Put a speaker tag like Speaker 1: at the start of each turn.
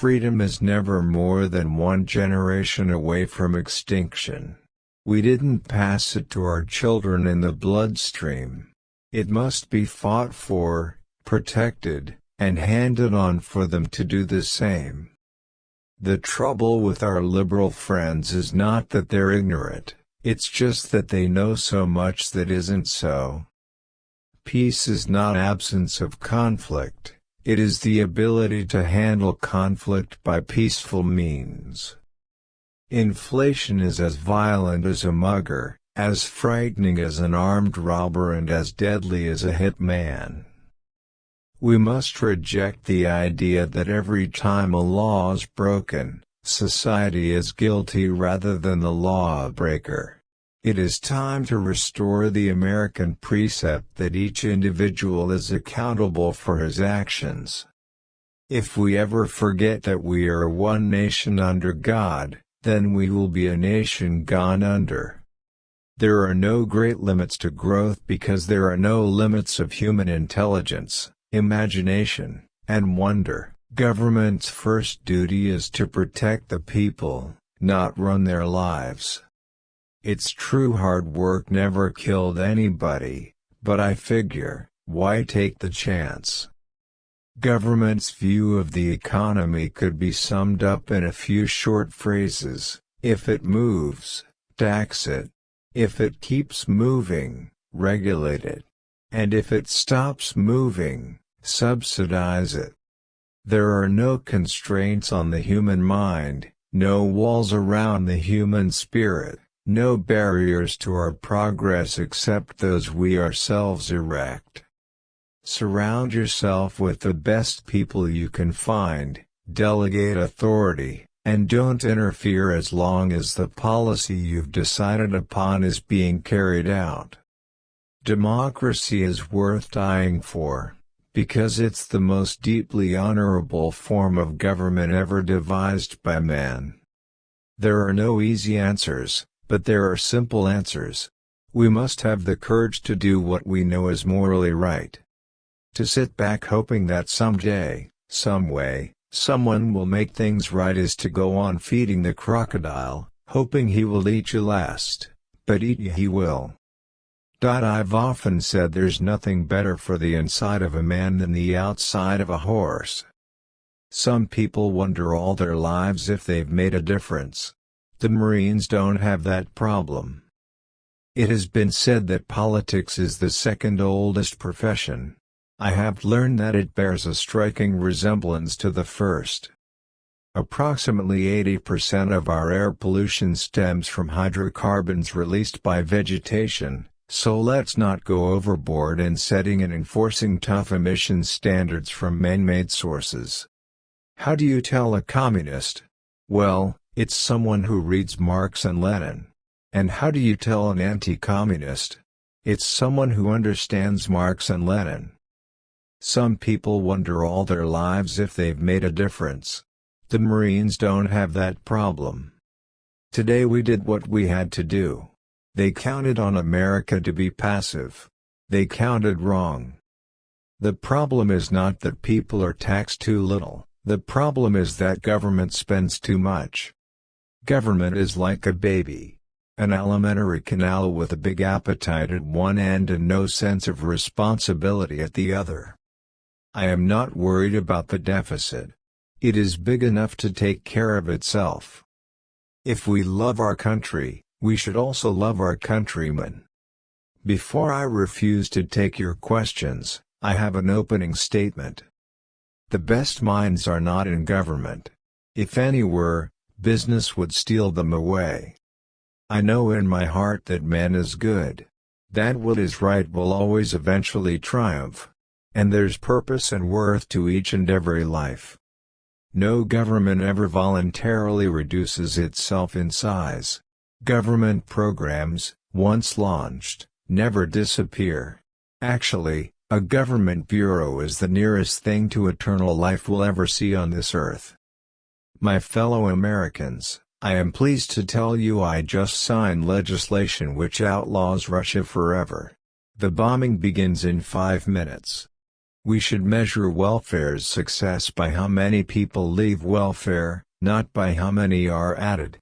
Speaker 1: freedom is never more than one generation away from extinction. We didn't pass it to our children in the bloodstream. It must be fought for, protected, and handed on for them to do the same. The trouble with our liberal friends is not that they're ignorant, it's just that they know so much that isn't so. Peace is not absence of conflict, it is the ability to handle conflict by peaceful means. Inflation is as violent as a mugger, as frightening as an armed robber, and as deadly as a hitman. We must reject the idea that every time a law is broken, society is guilty rather than the lawbreaker. It is time to restore the American precept that each individual is accountable for his actions. If we ever forget that we are one nation under God, then we will be a nation gone under. There are no great limits to growth because there are no limits of human intelligence, imagination, and wonder. Government's first duty is to protect the people, not run their lives. It's true hard work never killed anybody, but I figure, why take the chance? Government's view of the economy could be summed up in a few short phrases: if it moves, tax it; if it keeps moving, regulate it; and if it stops moving, subsidize it. There are no constraints on the human mind, no walls around the human spirit, no barriers to our progress except those we ourselves erect. Surround yourself with the best people you can find, delegate authority, and don't interfere as long as the policy you've decided upon is being carried out. Democracy is worth dying for, because it's the most deeply honorable form of government ever devised by man. There are no easy answers, but there are simple answers. We must have the courage to do what we know is morally right. To sit back hoping that someday, someway, someone will make things right is to go on feeding the crocodile, hoping he will eat you last, but eat you he will. I've often said there's nothing better for the inside of a man than the outside of a horse. Some people wonder all their lives if they've made a difference. The Marines don't have that problem. It has been said that politics is the second oldest profession. I have learned that it bears a striking resemblance to the first. Approximately 80% of our air pollution stems from hydrocarbons released by vegetation, so let's not go overboard in setting and enforcing tough emission standards from man-made sources. How do you tell a communist? Well, it's someone who reads Marx and Lenin. And how do you tell an anti-communist? It's someone who understands Marx and Lenin. Some people wonder all their lives if they've made a difference. The Marines don't have that problem. Today we did what we had to do. They counted on America to be passive. They counted wrong. The problem is not that people are taxed too little, the problem is that government spends too much. Government is like a baby. An alimentary canal with a big appetite at one end and no sense of responsibility at the other. I am not worried about the deficit. It is big enough to take care of itself. If we love our country, we should also love our countrymen. Before I refuse to take your questions, I have an opening statement. The best minds are not in government. If any were, business would steal them away. I know in my heart that man is good. That what is right will always eventually triumph. And there's purpose and worth to each and every life. No government ever voluntarily reduces itself in size. Government programs, once launched, never disappear. Actually, a government bureau is the nearest thing to eternal life we'll ever see on this earth. My fellow Americans, I am pleased to tell you I just signed legislation which outlaws Russia forever. The bombing begins in 5 minutes. We should measure welfare's success by how many people leave welfare, not by how many are added.